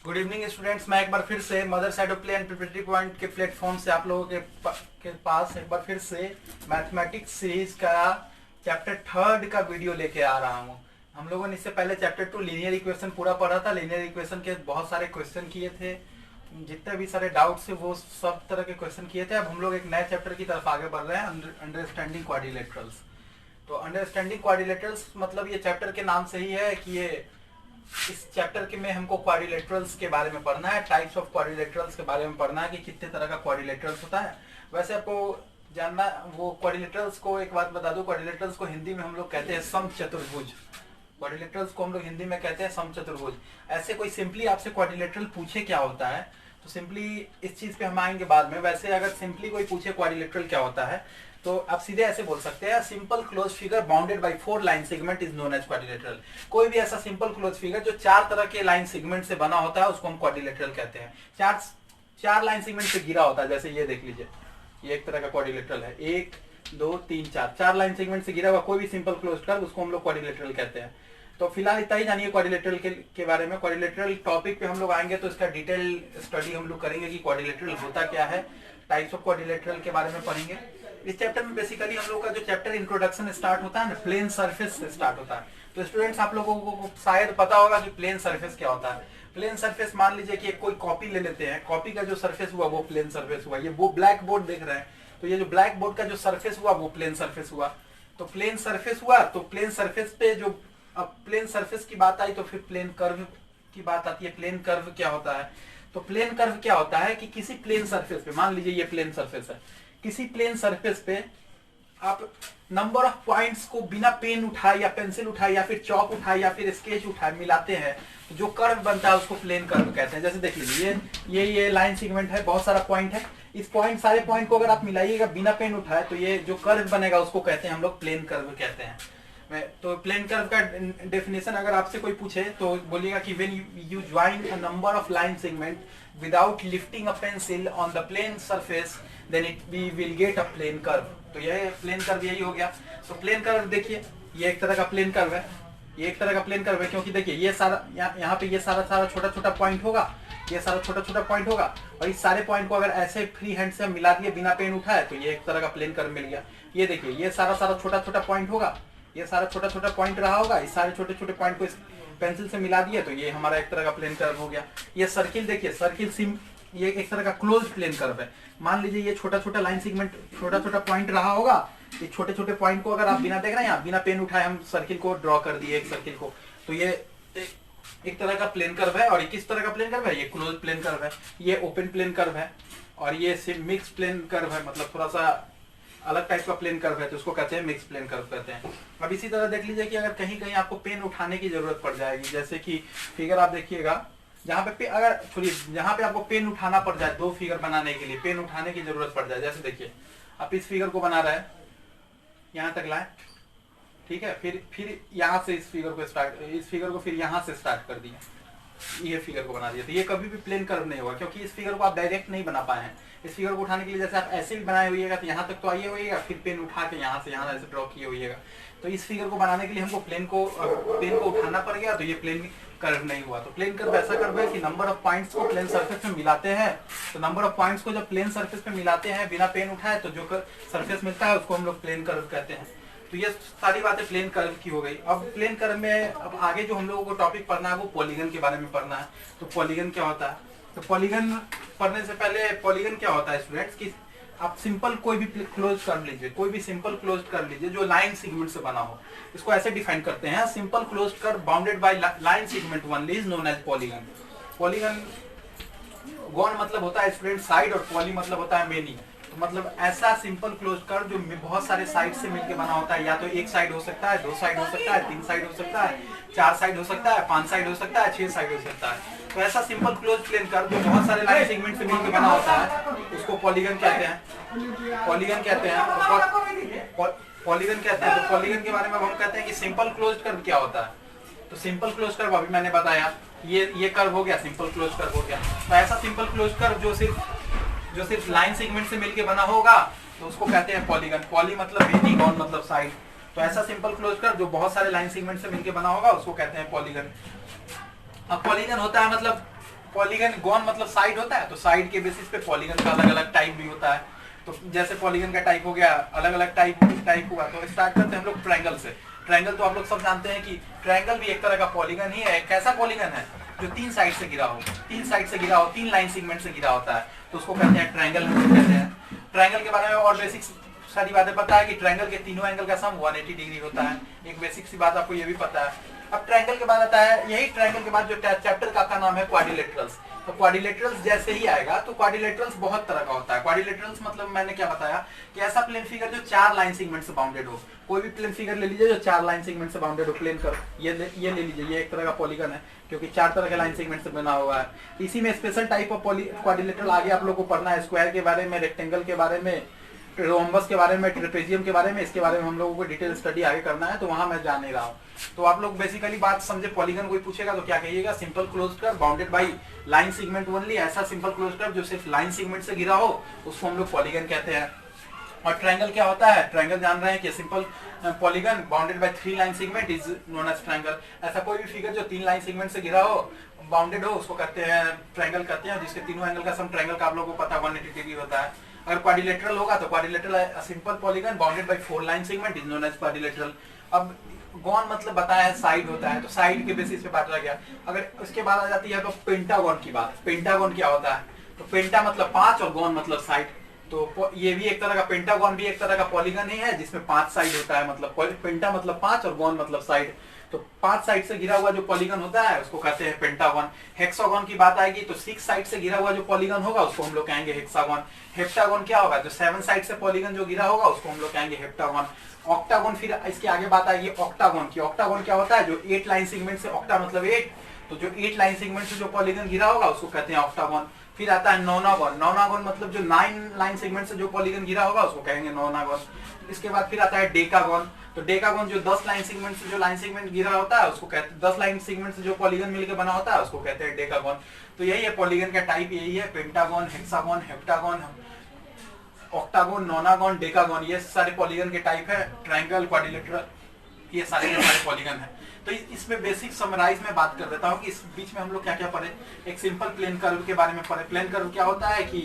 Good evening students. मैं एक बार फिर से mother side of play and preparatory point के प्लेटफॉर्म से आप लोगों के पास एक बार फिर से मैथमेटिक्स सीरीज का चैप्टर 3 का वीडियो लेके आ रहा हूँ। हम लोगों ने इससे पहले चैप्टर 2 लीनियर इक्वेशन पूरा पढ़ा था। लीनियर इक्वेशन के बहुत सारे क्वेश्चन किए थे, जितने भी सारे डाउट्स थे वो सब तरह के क्वेश्चन किए थे। अब हम लोग एक नए चैप्टर की तरफ आगे बढ़ रहे हैं, अंडरस्टैंडिंग क्वाड्रिलेटरल्स। तो अंडरस्टैंडिंग क्वाड्रिलेटरल्स मतलब ये चैप्टर के नाम से ही है कि ये इस चैप्टर के में हमको क्वाड्रिलेटरल्स के बारे में पढ़ना है, टाइप्स ऑफ क्वाड्रिलेटरल्स के बारे में पढ़ना है कि कितने तरह का क्वाड्रिलेटरल्स होता है। वैसे आपको जानना वो क्वाड्रिलेटरल्स को एक बात बता दूं, क्वाड्रिलेटरल्स को हिंदी में हम लोग कहते हैं समचतुर्भुज। क्वाड्रिलेटरल्स को हम लोग हिंदी में कहते हैं समचतुर्भुज। ऐसे कोई सिंपली आपसे क्वाड्रिलेटरल पूछे क्या होता है तो सिंपली इस चीज पे हम आएंगे बाद में। वैसे अगर सिंपली कोई पूछे क्वाड्रिलेटरल क्या होता है तो आप सीधे ऐसे बोल सकते हैं, simple close figure bounded by 4 line segment is known as quadrilateral. कोई भी ऐसा सिंपल क्लोज फिगर जो 4 तरह के लाइन सेगमेंट से बना होता है उसको हम क्वाड्रिलेटरल कहते हैं। चार लाइन सेगमेंट से घिरा होता है, जैसे ये देख लीजिए, ये एक तरह का क्वाड्रिलेटरल है। 1 2 3 4 लाइन सेगमेंट से घिरा हुआ कोई भी सिंपल क्लोज कर्व उसको हम लोग क्वाड्रिलेटरल कहते हैं। तो फिलहाल इतना ही जानिए क्वाड्रिलेटरल के बारे में। क्वाड्रिलेटरल टॉपिक पे हम लोग आएंगे तो इसका डिटेल स्टडी हम लोग करेंगे कि क्वाड्रिलेटरल होता क्या है, टाइप्स ऑफ क्वाड्रिलेटरल के बारे में पढ़ेंगे। इस चैप्टर में बेसिकली हम लोग का जो चैप्टर इंट्रोडक्शन स्टार्ट होता है ना, प्लेन सरफेस से स्टार्ट होता है। तो स्टूडेंट्स आप लोगों को शायद पता होगा कि प्लेन सरफेस क्या होता है। प्लेन सरफेस मान लीजिए कि कोई कॉपी ले लेते हैं, कॉपी का जो सरफेस हुआ वो प्लेन सरफेस हुआ। ये वो ब्लैक बोर्ड देख रहे हैं तो ये जो ब्लैक बोर्ड का जो सरफेस हुआ वो प्लेन सरफेस हुआ। तो प्लेन सरफेस हुआ तो प्लेन सरफेस पे जो अब प्लेन सरफेस की बात आई तो फिर प्लेन कर्व की बात आती है। प्लेन कर्व क्या होता है? तो प्लेन कर्व क्या होता है कि किसी प्लेन सरफेस पे, मान लीजिए ये प्लेन सरफेस है, किसी प्लेन सरफेस पे आप नंबर ऑफ पॉइंट्स को बिना पेन उठाए या पेंसिल उठाए या फिर चॉक उठाए या फिर स्केच उठाए मिलाते हैं, जो कर्व बनता है उसको प्लेन कर्व कहते हैं। जैसे देख लीजिए ये लाइन सेगमेंट है, बहुत सारा पॉइंट है। इस पॉइंट सारे पॉइंट को अगर आप मिलाइएगा बिना पेन उठाए तो ये जो कर्व बनेगा उसको कहते हैं हम लोग प्लेन कर्व कहते हैं। तो प्लेन कर्व का डेफिनेशन अगर आपसे कोई पूछे तो बोलिएगा कि when you join a number of line segment without lifting a pencil on the plane surface then it we will get a plane curve. तो ये प्लेन कर्व यही हो गया। तो प्लेन कर्व देखिए, ये एक तरह का प्लेन कर्व है, ये एक तरह का प्लेन कर्व है क्योंकि देखिए ये सारा यहाँ पे ये सारा छोटा छोटा पॉइंट होगा, ये सारा छोटा छोटा पॉइंट होगा और इस सारे पॉइंट को अगर ऐसे फ्री हैंड से मिला दिए बिना पेन उठाए तो ये एक तरह का प्लेन कर्व मिल गया। ये देखिए ये सारा छोटा छोटा पॉइंट होगा, ये सारा छोटा छोटा पॉइंट रहा होगा, इस सारे छोटे छोटे पॉइंट को पेंसिल से मिला दिए तो ये हमारा एक तरह का प्लेन कर्व हो गया। ये सर्किल देखिए, सर्किल सिम ये एक तरह का क्लोज प्लेन कर्व है। मान लीजिए ये छोटा छोटा लाइन सेगमेंट छोटा छोटा पॉइंट रहा होगा, ये छोटे छोटे पॉइंट को अगर आप बिना देख रहे हैं बिना पेन उठाए हम सर्किल को ड्रॉ कर दिए एक सर्किल को, तो ये एक तरह का प्लेन कर्व है। और ये किस तरह का प्लेन कर्व है? ये क्लोज प्लेन कर्व है। ये ओपन प्लेन कर्व है और ये मिक्स प्लेन कर्व है, मतलब थोड़ा सा अलग टाइप का प्लेन कर्व है तो उसको कहते हैं मिक्स प्लेन कर्व कहते हैं। अब इसी तरह देख लीजिए कि अगर कहीं कहीं आपको पेन उठाने की जरूरत पड़ जाएगी, जैसे कि फिगर आप देखिएगा जहाँ पे अगर छोड़िए जहाँ पे आपको पेन उठाना पड़ जाए, दो फिगर बनाने के लिए पेन उठाने की जरूरत पड़ जाए। जैसे देखिए आप इस फिगर को बना रहे हैं, यहाँ तक लाए, ठीक है, फिर यहाँ से इस फिगर को फिर यहाँ से स्टार्ट कर दिया, ये फिगर को बना दिया, तो ये कभी भी प्लेन कर्व नहीं होगा क्योंकि इस फिगर को आप डायरेक्ट नहीं बना पाए हैं। इस फिगर को उठाने के लिए जैसे आप ऐसे भी बनाए हुईगा तो यहाँ तक तो आइए होइएगा, फिर पेन उठा के यहाँ से यहाँ ऐसे ड्रॉ किए होइएगा। तो इस फिगर को बनाने के लिए हमको पेन को उठाना पड़ गया तो ये प्लेन कर्व नहीं हुआ। तो प्लेन कर्व ऐसा कर्व है कि नंबर ऑफ पॉइंट्स को प्लेन सरफेस में मिलाते हैं। तो नंबर ऑफ पॉइंट्स को जब प्लेन सरफेस पे मिलाते हैं बिना पेन उठाए तो जो सरफेस मिलता है उसको हम लोग प्लेन कर्व कहते हैं। तो ये सारी बातें प्लेन कर्व की हो गई। अब प्लेन कर्व में अब आगे जो हम लोगों को टॉपिक पढ़ना है वो पॉलीगन के बारे में पढ़ना है। तो पॉलीगन क्या होता है? तो पॉलीगन पढ़ने से पहले पॉलीगन क्या होता है स्टूडेंट्स की आप सिंपल कोई भी क्लोज कर लीजिए, कोई भी सिंपल क्लोज कर लीजिए जो लाइन सेगमेंट से बना हो, इसको ऐसे डिफाइन करते हैं, simple close curve bounded by line segment only is known as polygon. Polygon gon मतलब होता है स्टूडेंट साइड और पॉली मतलब होता है मेनी। तो मतलब ऐसा सिंपल क्लोज कर जो बहुत सारे साइड से मिलकर बना होता है, या तो एक साइड हो सकता है, 2 साइड हो सकता है, 3 साइड हो सकता है, 4 साइड हो सकता है, 5 साइड हो सकता है, 6 साइड हो सकता है। तो ऐसा सिंपल क्लोज प्लेन कर जो बहुत सारे लाइन सेगमेंट से मिलकर बना होता है उसको पॉलीगन कहते हैं। पॉलीगन कहते हैं पॉलीगन कहते हैं। तो पॉलीगन के बारे में हम कहते हैं कि सिंपल क्लोज कर्व क्या होता है। तो सिंपल क्लोज कर्व अभी मैंने बताया, ये कर्व हो गया, सिंपल क्लोज कर्व हो गया। तो ऐसा सिंपल क्लोज कर्व जो सिर्फ लाइन सेगमेंट से मिलके बना होगा तो उसको कहते हैं पॉलीगन। पॉली मतलब मेनी, गॉन मतलब साइड। तो ऐसा सिंपल क्लोज कर्व जो बहुत सारे लाइन सेगमेंट से मिलके बना होगा उसको कहते हैं पॉलीगन। अब पॉलीगन होता है मतलब पॉलीगन गॉन मतलब साइड होता है, तो साइड के बेसिस पे पॉलीगन का अलग अलग टाइप भी होता है। तो जैसे पॉलीगन का टाइप हो गया, अलग अलग टाइप हुआ। तो स्टार्ट करते हैं हम लोग ट्रायंगल से। ट्रायंगल तो आप लोग सब जानते हैं कि ट्रायंगल भी एक तरह का पॉलीगन ही है। कैसा पॉलीगन है? जो तीन साइड से घिरा हो, तीन लाइन सेगमेंट से घिरा होता है, तो उसको कहते हैं ट्रायंगल कहते हैं। ट्रायंगल के बारे में और बेसिक सारी बातें पता है कि ट्रायंगल के तीनों एंगल का सम 180 डिग्री होता है। एक बेसिक सी बात आपको ये भी पता है। अब ट्रायंगल के बाद आता है, यही ट्रायंगल के बाद जो चैप्टर का नाम है क्वाड्रिलेटरल्स। तो क्वाड्रिलेटरल्स जैसे ही आएगा, तो क्वाड्रिलेटरल्स बहुत तरह का होता है। क्वाड्रिलेटरल्स मतलब मैंने क्या बताया कि ऐसा प्लेन फिगर जो 4 लाइन सेगमेंट से बाउंडेड हो। कोई भी प्लेन फिगर ले लीजिए जो 4 लाइन सेगमेंट से बाउंडेड हो, प्लेन कर ये ले लीजिए, ये एक तरह का पॉलीगन है क्योंकि 4 तरह के लाइन सेगमेंट से बना हुआ है। इसी में स्पेशल टाइप ऑफ क्वाड्रिलेटरल आगे आप लोग को पढ़ना है। स्क्वायर के बारे में, रेक्टेंगल के बारे में, रोम्बस के बारे में, ट्रेपेजियम के बारे में, इसके बारे में हम लोगों को डिटेल स्टडी आगे करना है, तो वहां मैं जा नहीं रहा हूँ। तो आप लोग बेसिकली बात समझे। पॉलीगन कोई पूछेगा तो क्या कहिएगा? Simple closed curve bounded by line segment only. ऐसा सिंपल क्लोज्ड कर्व जो सिर्फ लाइन सेगमेंट से घिरा हो, उसको हम लोग पॉलीगन कहते हैं। और ट्रायंगल क्या होता है? ट्रायंगल जान रहे हैं कि simple polygon bounded by 3 line segment is known as triangle. ऐसा कोई भी फिगर जो 3 लाइन सेगमेंट से घिरा हो, बाउंडेड हो, उसको कहते हैं ट्रायंगल कहते हैं, जिसके तीनों एंगल का सम ट्रायंगल का आप लोगों को पता 180 डिग्री होता है। अगर क्वाड्रिलेटरल होगा तो quadrilateral simple polygon bounded by 4 line segment is known as quadrilateral. अब गॉन मतलब बताया है साइड होता है, तो साइड के बेसिस पे बांटा गया। अगर उसके बाद आ जाती है तो पेंटागन की बात। पेंटागन क्या होता है? तो पेंटा मतलब 5 और गॉन मतलब साइड। तो ये भी एक तरह का, पेंटागन भी एक तरह का पॉलीगन ही है जिसमें 5 साइड होता है। मतलब पेंटा मतलब 5 और गॉन मतलब साइड। तो 5 साइड से घिरा हुआ जो पॉलीगन होता है उसको कहते हैं पेंटागन। हेक्सागन की बात आएगी तो 6 साइड से घिरा हुआ जो पॉलीगन होगा उसको हम लोग कहेंगे हेक्सागन। हेप्टागन क्या होगा? जो 7 साइड से पॉलीगन जो घिरा होगा उसको हम लोग कहेंगे हेप्टागन। ऑक्टागन, फिर इसके आगे बात आएगी ऑक्टागन की। ऑक्टागन क्या होता है? जो 8 लाइन सेगमेंट से, ऑक्टा मतलब 8, तो जो 8 लाइन सेगमेंट से जो पॉलीगन घिरा होगा उसको कहते हैं ऑक्टागन। फिर आता है नोनागन। नोनागन मतलब जो 9 लाइन सेगमेंट से जो पॉलीगन घिरा होगा उसको कहेंगे नोनागन। इसके बाद फिर आता है डेकागन। तो डेकागन जो 10 लाइन सेगमेंट से जो लाइन सेगमेंट घिरा होता है उसको कहते हैं, 10 लाइन सेगमेंट से जो पॉलीगन मिलकर बना होता है उसको कहते हैं डेकागन। तो यही है पॉलीगन का टाइप, यही है pentagon, hexagon, heptagon, octagon, नोनागन, decagon. ये सारे पॉलीगन के टाइप है। ट्रायंगल, क्वाड्रिलेटरल, ये सारे के सारे पॉलीगन है। तो इसमें बेसिक समराइज में बात कर देता हूँ कि इस बीच में हम लोग क्या क्या पढ़े। एक सिंपल प्लेन कर्व के बारे में पढ़े। प्लेन कर्व क्या होता है कि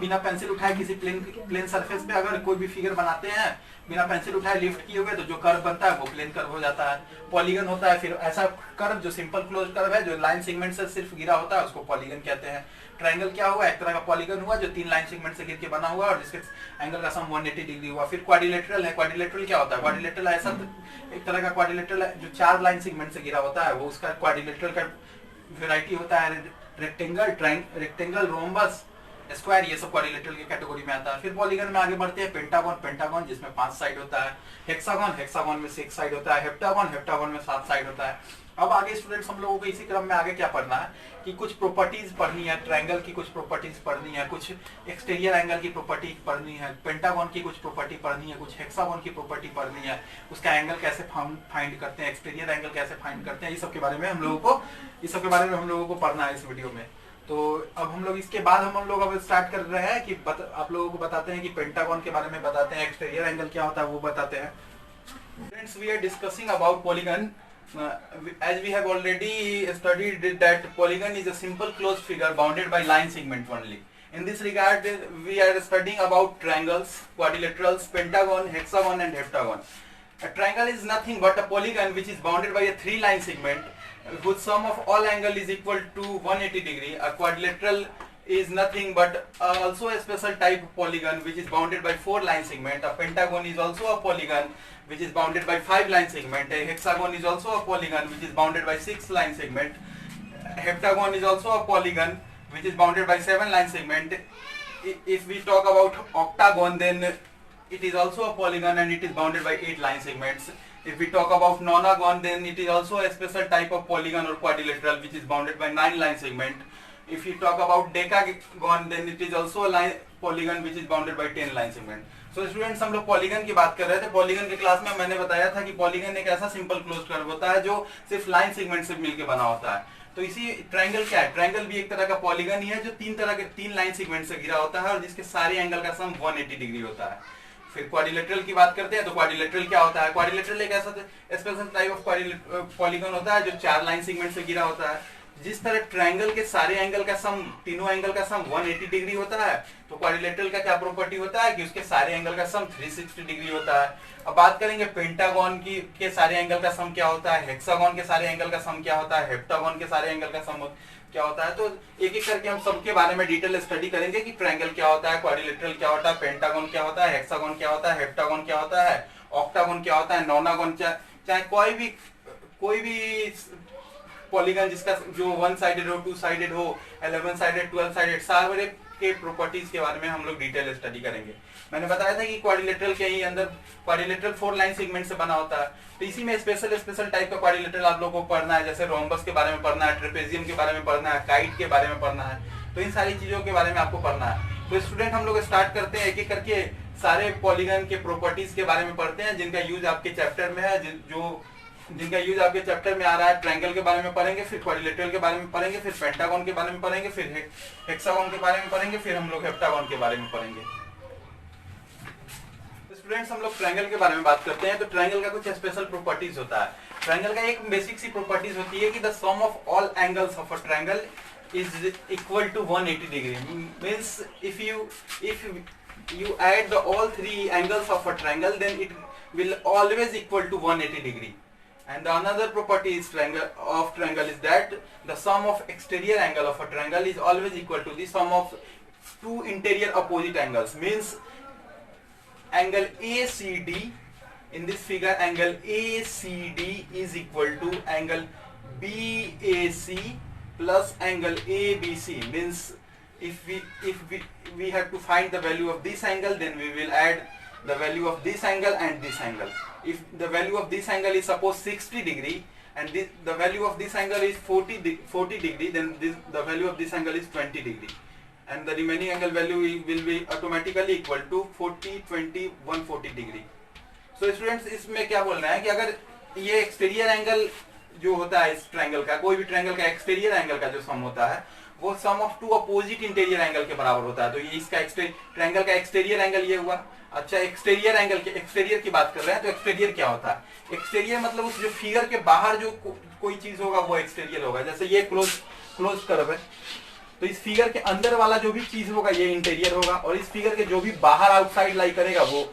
बिना पेंसिल उठाए किसी प्लेन सरफेस पे अगर कोई भी फिगर बनाते हैं, बिना पेंसिल उठाए लिफ्ट किए हुए, तो जो कर्व बनता है वो प्लेन कर्व हो जाता है। पॉलीगन होता है फिर ऐसा कर्व जो सिंपल क्लोज कर्व है, जो लाइन सेगमेंट से सिर्फ घिरा होता है, उसको पॉलीगन कहते हैं। ट्रायंगल क्या हुआ? एक तरह का पॉलीगन हुआ जो 3 लाइन सेगमेंट से घिर के बना हुआ और जिसके एंगल का सम 180 डिग्री हुआ। फिर क्वाड्रिलेटरल है। क्वाड्रिलेटरल क्या होता है? क्वाड्रिलेटरल ऐसा एक तरह का क्वाड्रिलेटरल है जो 4 लाइन सेगमेंट से घिरा होता है, वो उसका क्वाड्रिलेटरल का वैरायटी होता है। रेक्टेंगल, रोम्बस, स्क्वायर, ये सब क्वाड्रिलेटरल की कैटेगरी में आता है। फिर पॉलीगन में आगे बढ़ते हैं। पेंटागन जिसमें 5 साइड होता है। हेक्सागन में 6 साइड होता है। हेप्टागन में 7 साइड होता है। अब आगे स्टूडेंट्स हम लोगों को इसी क्रम में आगे क्या पढ़ना है कि कुछ प्रॉपर्टीज पढ़नी है। ट्रायंगल की कुछ प्रॉपर्टीज पढ़नी है, कुछ एक्सटीरियर एंगल की प्रॉपर्टी पढ़नी है, पेंटागन की कुछ प्रॉपर्टी पढ़नी है, कुछ हेक्सागन की प्रॉपर्टी पढ़नी है, उसका एंगल कैसे फाइंड करते हैं, एक्सटीरियर एंगल कैसे फाइंड करते हैं, ये सब के बारे में हम लोगों को पढ़ना है इस वीडियो में। तो अब हम लोग इसके बाद हम लोग अब स्टार्ट कर रहे हैं कि आप लोगों को बताते हैं कि पेंटागन के बारे में बताते हैं, एक्सटीरियर एंगल क्या होता है वो बताते हैं। Friends, we are discussing about polygon. As we have already studied that polygon is a simple closed figure bounded by line segment only. In this regard, we are studying about triangles, quadrilaterals, pentagon, hexagon and heptagon. A triangle is nothing but a polygon which is bounded by a 3-line segment whose sum of all angle is equal to 180 degree. A quadrilateral is nothing but also a special type of polygon which is bounded by 4-line segment. A pentagon is also a polygon which is bounded by 5-line segment. A hexagon is also a polygon which is bounded by 6-line segment. Heptagon is also a polygon which is bounded by 7-line segment. If we talk about octagon, then it is also a polygon and it is bounded by 8-line segments. If we talk about nonagon, then it is also a special type of polygon or quadrilateral which is bounded by 9-line segment. If you talk about decagon, then it is also a polygon which is bounded by 10-line segment. So students, हम लोग polygon की बात कर रहे थे। Polygon के class में मैंने बताया था कि पॉलीगन एक ऐसा सिंपल क्लोज्ड कर्व होता है जो सिर्फ लाइन सेगमेंट से मिलकर बना होता है। तो इसी ट्रायंगल क्या है? ट्रायंगल भी एक तरह का पॉलीगन ही है जो 3 लाइन सेगमेंट से घिरा होता है और जिसके सारे एंगल का सम 180 डिग्री होता है। फिर क्वाड्रिलेटरल की बात करते हैं। तो क्वाड्रिलेटरल क्या होता है? क्वाड्रिलेटरल एक ऐसा स्पेशल टाइप ऑफ पॉलीगन होता है जो 4 लाइन सेगमेंट से घिरा होता है। जिस तरह ट्रायंगल के सारे एंगल का सम, तीनों एंगल का सम 180 डिग्री होता है, तो क्वाड्रिलेटरल का क्या प्रॉपर्टी होता है कि उसके सारे एंगल का सम 360 डिग्री होता है। अब बात करेंगे पेंटागन की के सारे एंगल का सम क्या होता है, हेक्सागन के सारे एंगल का सम क्या होता है, हेप्टागन के सारे एंगल का सम क्या होता है। तो एक एक करके हम सबके बारे में डिटेल स्टडी करेंगे कि ट्रायंगल क्या होता है, क्वाड्रिलेटरल क्या होता है, पेंटागन क्या होता है, हेक्सागन क्या होता है, हेप्टागन क्या होता है, ऑक्टागन क्या होता है, नोनागन, चाहे कोई भी पॉलीगन जिसका जो 1 साइडेड हो, 2 साइडेड हो, 11 साइडेड, 12 साइडेड, सारे के प्रॉपर्टीज के बारे में हम लोग डिटेल स्टडी करेंगे। मैंने बताया था कि क्वाड्रिलेटरल के ही अंदर क्वाड्रिलेटरल 4 लाइन सेगमेंट से बना होता है, तो इसी में स्पेशल टाइप का क्वाड्रिलेटरल आप लोगों को पढ़ना है, जैसे रोम्बस के बारे में पढ़ना है, ट्रेपेजियम के बारे में पढ़ना है, काइट के बारे में पढ़ना है, तो इन सारी चीजों के बारे में आपको पढ़ना है। तो स्टूडेंट हम लोग स्टार्ट करते हैं, एक एक करके सारे पॉलीगन के प्रॉपर्टीज के बारे में पढ़ते हैं, जिनका यूज आपके चैप्टर में है, जिनका यूज आपके चैप्टर में आ रहा है। ट्रायंगल के बारे में पढ़ेंगे, फिर क्वाड्रिलेटरल के बारे में पढ़ेंगे, फिर पेंटागन के बारे में पढ़ेंगे, फिर हेक्सागन के बारे में पढ़ेंगे, फिर हम लोग हेप्टागन के बारे में पढ़ेंगे। स्टूडेंट्स हम लोग ट्रायंगल के बारे में बात करते हैं, तो ट्रायंगल का कुछ स्पेशल प्रॉपर्टीज होता है। ट्रायंगल का एक बेसिक सी प्रॉपर्टीज होती है कि the sum of all angles of a triangle is equal to 180 degree. Means if you add all 3 angles of a triangle, then it will always equal to 180 degree. And the another property is triangle is that the sum of exterior angle of a triangle is always equal to the sum of 2 interior opposite angles. Means angle ACD, in this figure angle ACD is equal to angle BAC plus angle ABC. Means if we have to find the value of this angle, then we will add the value of this angle and this angle. If the value of this angle is suppose 60 degree and the value of this angle is 40 degree, then the value of this angle is 20 degree, and the remaining angle value will be automatically equal to 40, 20, 140 degree. So students, इसमें क्या बोलना है कि अगर ये exterior angle जो होता है इस ट्रायंगल का, कोई भी ट्रायंगल का एक्सटीरियर एंगल का जो सम होता है वो सम ऑफ 2 अपोजिट इंटीरियर एंगल के बराबर होता है। तो ये इसका ट्रायंगल का एक्सटीरियर एंगल ये हुआ। अच्छा, एक्सटीरियर एंगल के एक्सटीरियर की बात कर रहे हैं, तो एक्सटीरियर क्या होता है? एक्सटीरियर मतलब उस जो फिगर के बाहर जो कोई चीज होगा वो एक्सटीरियर होगा। जैसे ये क्लोज कर्व है, तो इस फिगर के अंदर वाला जो भी चीज होगा ये इंटीरियर होगा, और इस फिगर के जो भी बाहर आउटसाइड लाई करेगा वो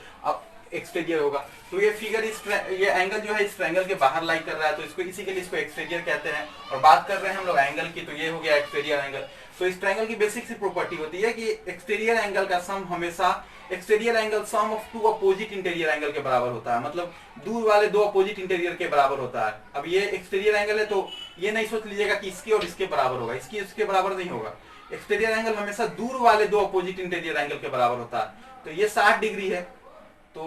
एक्सटीरियर होगा। तो ये फिगर ये एंगल जो है इस ट्रायंगल के बाहर लाई कर रहा है, तो इसको इसी के लिए इसको एक्सटीरियर कहते हैं। और बात कर रहे हैं हम लोग एंगल की, तो ये हो गया एक्सटीरियर एंगल। तो इस ट्रायंगल की बेसिक सी प्रॉपर्टी होती है कि एक्सटीरियर एंगल का सम हमेशा exterior angle sum of 2 opposite interior angle के बराबर होता है, मतलब दूर वाले 2 अपोजिट इंटीरियर के बराबर होता है। अब ये एक्सटीरियर एंगल है, तो ये नहीं सोच लीजिएगा कि इसके और इसके बराबर होगा, इसके बराबर नहीं होगा। एक्सटीरियर एंगल हमेशा दूर वाले 2 अपोजिट इंटीरियर एंगल के बराबर होता है। तो ये 60 डिग्री है, तो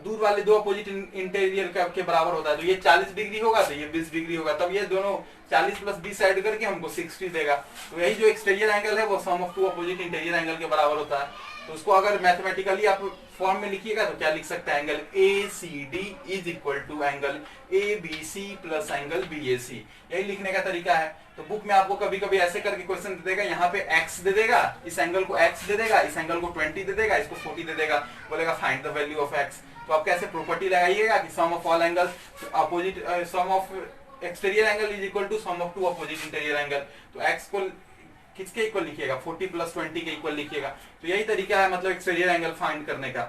दूर वाले 2 अपोजिट इंटीरियर के बराबर होता है, तो ये 40 डिग्री होगा, तो ये 20 डिग्री होगा। तब ये दोनों 40 प्लस 20 ऐड करके हमको 60 देगा। तो यही जो एक्सटीरियर एंगल है वो सम ऑफ 2 अपोजिट इंटीरियर एंगल के बराबर होता है। तो उसको अगर मैथमेटिकली आप फॉर्म में लिखिएगा तो क्या लिख सकते हैं? Angle ACD is equal to angle ABC plus angle BAC। यही लिखने का तरीका है। तो बुक में आपको कभी कभी ऐसे करके क्वेश्चन दे देगा, यहाँ पे x दे देगा, इस एंगल को x दे देगा, इस एंगल को 20 दे देगा, इसको 40 दे देगा, बोलेगा find the value of x। तो आप कैसे प्रॉपर्टी लगाइएगा कि sum of all angles opposite, sum of exterior angle is equal to sum of 2 opposite interior angle. तो x को किसके इक्वल लिखिएगा? 40 प्लस 20 के इक्वल लिखिएगा। तो यही तरीका है मतलब एक्सटीरियर एंगल फाइंड करने का।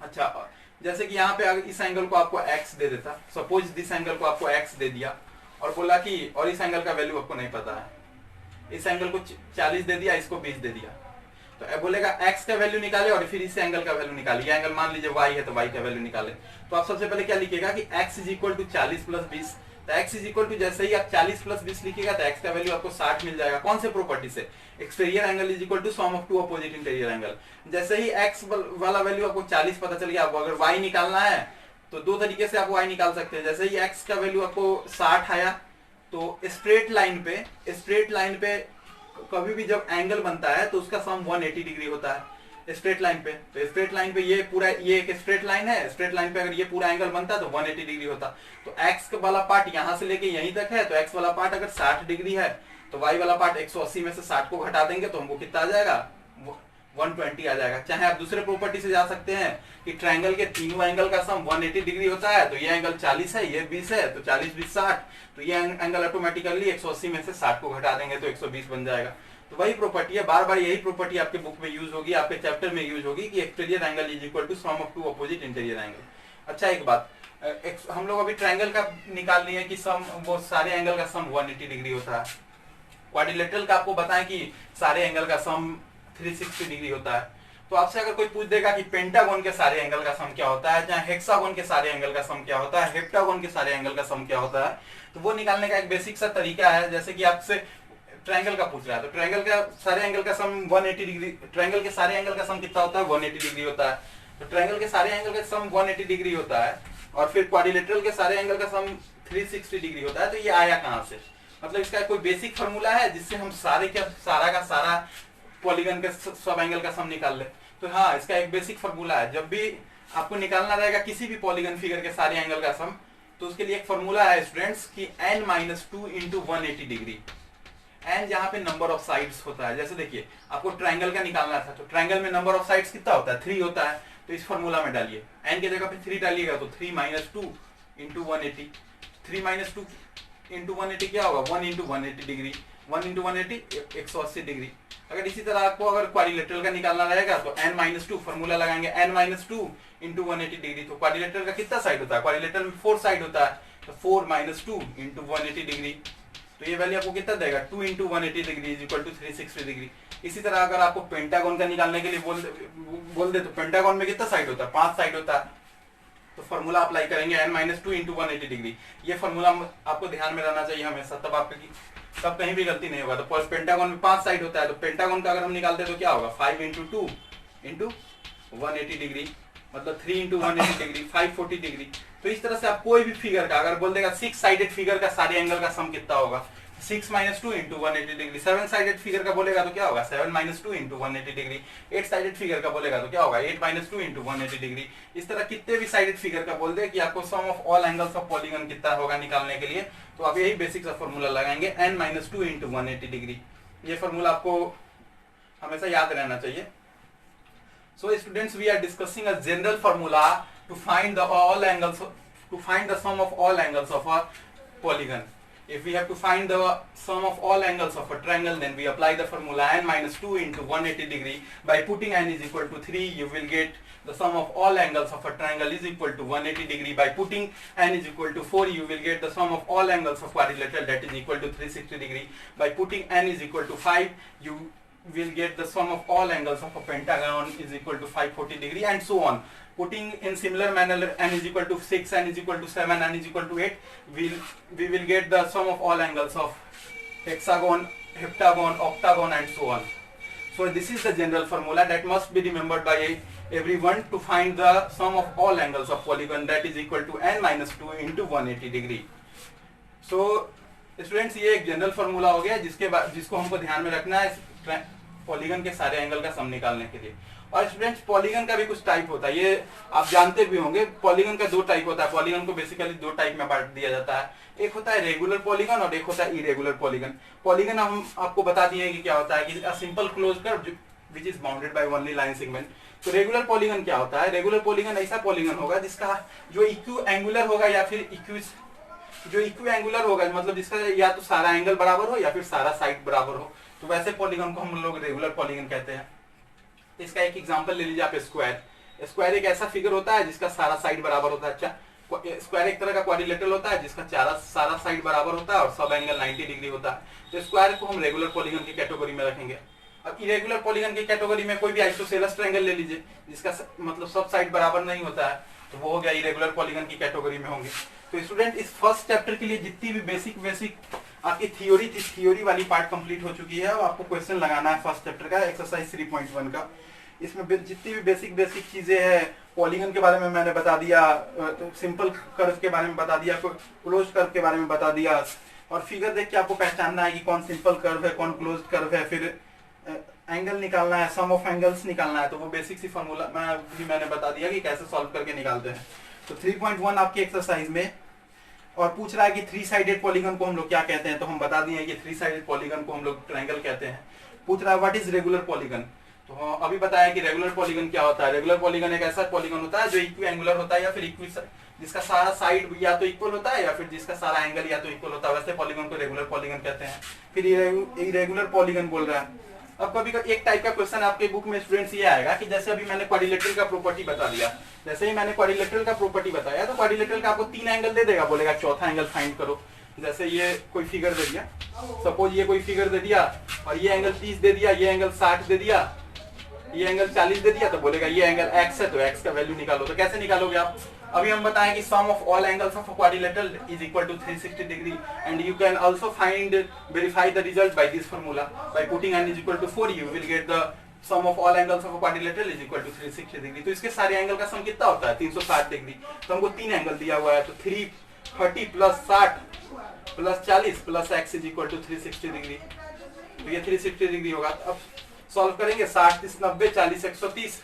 अच्छा, जैसे कि यहाँ पे अगर इस एंगल को आपको x दे देता, सपोज दिस एंगल को आपको x दे दिया और बोला कि और इस एंगल का वैल्यू आपको नहीं पता है, इस एंगल को 40 दे दिया, इसको 20 दे दिया, तो बोलेगा x का वैल्यू निकाले और फिर इस एंगल का वैल्यू निकाले। ये एंगल मान लीजिए y है, तो y का वैल्यू निकाले। तो आप सबसे पहले क्या लिखिएगा कि x is equal to 40 plus 20। तो x इज इक्वल टू जैसे ही आप 40 प्लस 20 लिखिएगा तो x का वैल्यू आपको 60 मिल जाएगा। कौन से प्रॉपर्टी से? Exterior angle is equal to sum of 2 opposite interior angle. जैसे ही x वाला वैल्यू आपको 40 पता चल गया, आपको अगर y निकालना है तो 2 तरीके से आप y निकाल सकते हैं। जैसे ही x का वैल्यू आपको 60 आया, तो स्ट्रेट लाइन पे कभी भी जब एंगल बनता है तो उसका सम 180 डिग्री होता है स्ट्रेट लाइन पे। तो स्ट्रेट लाइन पे ये एक स्ट्रेट लाइन है, स्ट्रेट लाइन पे अगर ये पूरा एंगल बनता तो 180 डिग्री होता। तो x वाला पार्ट यहाँ से लेके यहीं तक है, तो x वाला पार्ट अगर 60 डिग्री है तो y वाला पार्ट 180 में से 60 को घटा देंगे तो हमको कितना आ जाएगा? 120 आ जाएगा। चाहे आप दूसरे प्रॉपर्टी से जा सकते हैं कि ट्रायंगल के तीनों एंगल का सम 180 डिग्री होता है, तो ये एंगल 40 है, ये 20 है, तो 40 20 60, तो ये एंगल ऑटोमेटिकली 180 में से 60 को घटा देंगे तो 120 बन जाएगा। तो वही प्रॉपर्टी है, बार बार यही प्रॉपर्टी आपके बुक में यूज होगी, आपके चैप्टर में यूज होगी कि exterior angle is equal to sum of two opposite interior angle. अच्छा एक बात, हम लोग अभी ट्रायंगल का निकाल लिए कि सम, वो सारे एंगल का सम 180 डिग्री होता है। क्वाड्रिलेटरल का आपको बताएं कि सारे एंगल का सम 360 डिग्री होता है। तो आपसे अगर कोई पूछ देगा कि पेंटागन के सारे एंगल का सम क्या होता है, या हेक्सागन के सारे एंगल का सम क्या होता है, हेप्टागन के सारे एंगल का सम क्या होता है, तो वो निकालने का एक बेसिक सा तरीका है। जैसे कि आपसे ट्रायंगल का पूछ रहा है, तो ट्रायंगल का सारे एंगल का सम 180 डिग्री, ट्रायंगल के सारे एंगल का सम कितना होता है, 180 डिग्री होता है। तो ट्रायंगल के सारे एंगल का सम 180 डिग्री होता है, और फिर क्वाड्रिलेटरल के सारे एंगल का सम 360 डिग्री होता है। तो ये आया कहां से? मतलब इसका कोई बेसिक फॉर्मूला है जिससे हम सारे का सारा पॉलीगन के सब एंगल का सम निकाल ले? तो हाँ, इसका एक बेसिक फॉर्मूला है। जब भी आपको निकालना रहेगा किसी भी पॉलीगन फिगर के सारे एंगल का सम, तो उसके लिए एक फॉर्मूला है स्टूडेंट्स कि n-2 इंटू 180 डिग्री। n जहाँ पे नंबर ऑफ साइड्स होता है, जैसे देखिए आपको ट्रायंगल का निकालना था, तो ट्रायंगल में नंबर ऑफ साइड्स कितना होता है, 3 होता है। तो इस फॉर्मूला में डालिए, n की जगह पे 3 डालिएगा तो 3-2 इंटू 180, 3-2 इंटू 180 क्या होगा, 1 इंटू 180 डिग्री, 1 इंटू 180 180 डिग्री। अगर इसी तरह आपको अगर क्वाड्रिलेटरल का निकालना रहेगा तो n-2 फॉर्मूला लगाएंगे, n-2 इंटू 180 डिग्री। तो क्वाड्रिलेटरल का कितना साइड होता है, क्वाड्रिलेटरल में 4 साइड होता है, तो 4-2 इंटू 180 डिग्री। तो ये वैल्यू आपको कितना देगा, 2 into 180 degree is equal to 360 degree. इसी तरह अगर आपको पेंटागन का निकालने के लिए बोल दे तो पेंटागन में कितना साइड होता है, 5 साइड होता है। तो फॉर्मूला अप्लाई करेंगे n-2 इंटू 180 डिग्री। ये फॉर्मूला आपको ध्यान में रहना चाहिए हमेशा, तब कहीं भी गलती नहीं होगा। तो पेंटागन में 5 साइड होता है, तो पेंटागन का अगर हम निकालते हैं तो क्या होगा, 5 इंटू 2 इंटू 180 डिग्री, मतलब 3 इंटू 180 डिग्री, 540 डिग्री। तो इस तरह से आप कोई भी फिगर का अगर बोल देगा 6 साइडेड फिगर का सारे एंगल का सम कितना होगा, 6-2 इंटू 180 डिग्री। 7 साइडेड फिगर का बोलेगा तो क्या होगा, 7-2 इंटू 180 डिग्री। 8 साइडेड फिगर का बोलेगा तो क्या होगा, 8-2 इंटू 180 डिग्री। इस तरह कितने भी साइडेड फिगर का बोल दे कि आपको sum of all angles of polygon कितना होगा निकालने के लिए, तो आप यही बेसिक सा फॉर्मूला लगाएंगे, n-2 इंटू 180 डिग्री। ये फॉर्मूला आपको हमेशा याद रहना चाहिए। So students, we are discussing a general formula to find the sum of all angles of a polygon. If we have to find the sum of all angles of a triangle, then we apply the formula n-2 into 180 degree. By putting n is equal to 3, you will get the sum of all angles of a triangle is equal to 180 degree. By putting n is equal to 4, you will get the sum of all angles of quadrilateral, that is equal to 360 degree. By putting n is equal to 5, you will get the sum of all angles of a pentagon is equal to 540 degree, and so on. Putting in similar manner, n is equal to 6, n is equal to 7, n is equal to 8, we will get the sum of all angles of hexagon, heptagon, octagon, and so on. So this is the general formula that must be remembered by everyone to find the sum of all angles of polygon, that is equal to n-2 into 180 degree. So students, ये एक general formula हो गया जिसको हमको ध्यान में रखना है पॉलीगन के सारे एंगल का सम निकालने के लिए। और स्टूडेंट्स, पॉलीगन का भी कुछ टाइप होता है, ये आप जानते भी होंगे। पॉलीगन का 2 टाइप होता है। पॉलीगन को बेसिकली 2 टाइप में बांट दिया जाता है, एक होता है रेगुलर पॉलीगन और एक होता है इरेगुलर पॉलीगन। पॉलीगन हम आपको बता दिए कि क्या होता है, कि a simple close curve which is bounded by only line segment. तो रेगुलर पॉलीगन क्या होता है, रेगुलर पॉलीगन ऐसा पॉलीगन होगा जिसका जो इक्यू एंगुलर होगा या फिर जो इक्वी एंगुलर होगा, मतलब जिसका या तो सारा एंगल बराबर हो या फिर सारा साइड बराबर हो, तो वैसे पॉलीगन को हम लोग रेगुलर पॉलीगन कहते हैं। इसका एक एग्जांपल ले लीजिए आप, स्क्वायर एक ऐसा फिगर होता है जिसका सारा साइड बराबर होता है। अच्छा, स्क्वायर एक तरह का क्वाड्रिलेटरल होता है जिसका सारा साइड बराबर होता है और सब एंगल 90 डिग्री होता है। तो स्क्वायर को हम रेगुलर पॉलीगन की कैटेगरी में रखेंगे। अब इरेगुलर पॉलीगन की कैटेगरी में कोई भी आइसोसेलेस ट्रायंगल ले लीजिए जिसका मतलब सब साइड बराबर नहीं होता है, तो वो हो गया इरेगुलर पॉलीगन की कैटेगरी में होंगे। तो स्टूडेंट, इस फर्स्ट चैप्टर के लिए जितनी भी बेसिक आपकी थ्योरी वाली पार्ट कंप्लीट हो चुकी है। और आपको क्वेश्चन लगाना है फर्स्ट चैप्टर का, एक्सरसाइज 3.1 का। इसमें जितनी भी बेसिक चीजें हैं, पॉलीगन के बारे में मैंने बता दिया, सिंपल कर्व के बारे में बता दिया, क्लोज कर्व के बारे में बता दिया, और फिगर देख के आपको पहचानना है कि कौन सिंपल कर्व है, कौन क्लोज कर्व है। फिर एंगल निकालना है, सम ऑफ एंगल्स निकालना है, तो वो बेसिक सी फॉर्मूला मैंने बता दिया कि कैसे सॉल्व करके निकालते हैं। तो 3.1 आपकी एक्सरसाइज में, और पूछ रहा है कि 3 साइडेड पॉलीगन को हम लोग क्या कहते हैं, तो हम बता दिए कि 3 साइडेड पॉलीगन को हम लोग ट्रायंगल कहते हैं। पूछ रहा है व्हाट इज रेगुलर पॉलीगन, तो अभी बताया कि रेगुलर पॉलीगन क्या होता है। रेगुलर पॉलीगन एक ऐसा पॉलीगन होता है जो इक्वी एंगुलर होता है या फिर जिसका सारा साइड या तो इक्वल होता है या फिर जिसका सारा एंगल या तो इक्वल होता है, वैसे पॉलीगन को रेगुलर पॉलीगन कहते हैं। फिर इरेगुलर पॉलीगन बोल रहा है। अब कभी एक टाइप का क्वेश्चन आपके बुक में स्टूडेंट्स ये आएगा कि जैसे अभी मैंने क्वाड्रिलेटरल का प्रॉपर्टी बता दिया, जैसे ही मैंने क्वाड्रिलेटरल का प्रॉपर्टी बताया तो क्वाड्रिलेटरल का आपको 3 एंगल दे देगा, बोलेगा चौथा एंगल फाइंड करो। जैसे ये कोई फिगर दे दिया, सपोज ये कोई फिगर दे दिया और ये एंगल 30 दे दिया, ये एंगल 60 दे दिया, ये एंगल 40 दे दिया, तो बोलेगा ये एंगल x है तो x का वैल्यू निकालो। तो कैसे निकालोगे आप? अभी हम बताएं कि sum of all angles of a quadrilateral is equal to 360 degree and you can also find verify the result by this formula by putting n is equal to 4 you will get the sum of all angles of a quadrilateral is equal to 360 degree. तो इसके सारे angle का सम कितना होता है? 360 degree. तो हमको 3 angle दिया हुआ है, तो 330 plus 60 plus 40 plus x is equal to 360 degree. तो ये 360 डिग्री होगा। अब सॉल्व करेंगे, 60 30 90 40 130,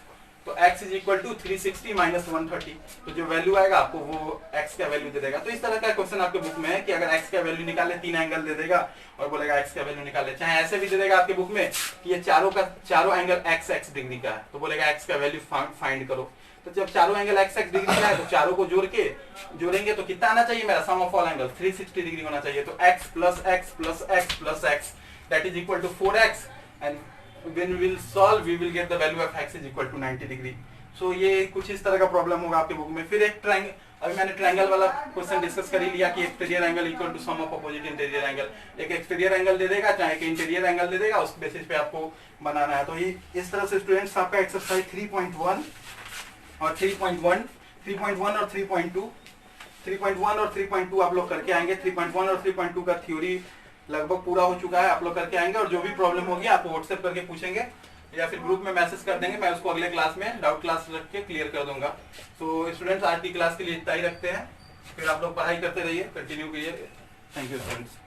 तो x is equal to 360 minus 130। तो जो वैल्यू आएगा आपको वो x का वैल्यू दे देगा। तो इस तरह का क्वेश्चन आपके बुक में है कि अगर x का वैल्यू निकाले 3 एंगल दे देगा और बोलेगा x का वैल्यू निकाले। चाहे ऐसे भी दे देगा आपके बुक में कि ये चारों एंगल x डिग्री का है, तो बोलेगा x का वैल्यू फाइंड करो। तो जब चारों एंगल x डिग्री का है तो चारों को जोड़ेंगे तो कितना आना चाहिए मेरा? Sum of all angle 360 degree होना चाहिए। तो x plus x plus x plus x that is equal to 4x and when we will solve we will get the value of x is equal to 90 degree. So ये कुछ इस तरह का problem होगा आपके बुक में। फिर एक ट्रायंगल, अभी मैंने ट्रायंगल वाला क्वेश्चन डिस्कस कर ही लिया कि exterior angle equal to sum of opposite interior angle. एक एक्सटीरियर एंगल दे देगा, चाहे एक इंटीरियर एंगल दे देगा, उस बेसिस पे आपको बनाना है। तो ये इस तरह से स्टूडेंट्स आपका एक्सरसाइज 3.1 और 3.1 और 3.2 आप लोग करके आएंगे। 3.1 और 3.2 का थ्योरी लगभग पूरा हो चुका है, आप लोग करके आएंगे। और जो भी प्रॉब्लम होगी आप व्हाट्सएप करके पूछेंगे या फिर ग्रुप में मैसेज कर देंगे, मैं उसको अगले क्लास में डाउट क्लास रख के क्लियर कर दूंगा। तो स्टूडेंट्स आज की क्लास के लिए इतना ही रखते हैं, फिर आप लोग पढ़ाई करते रहिए, कंटिन्यू कीजिए। Thank you students.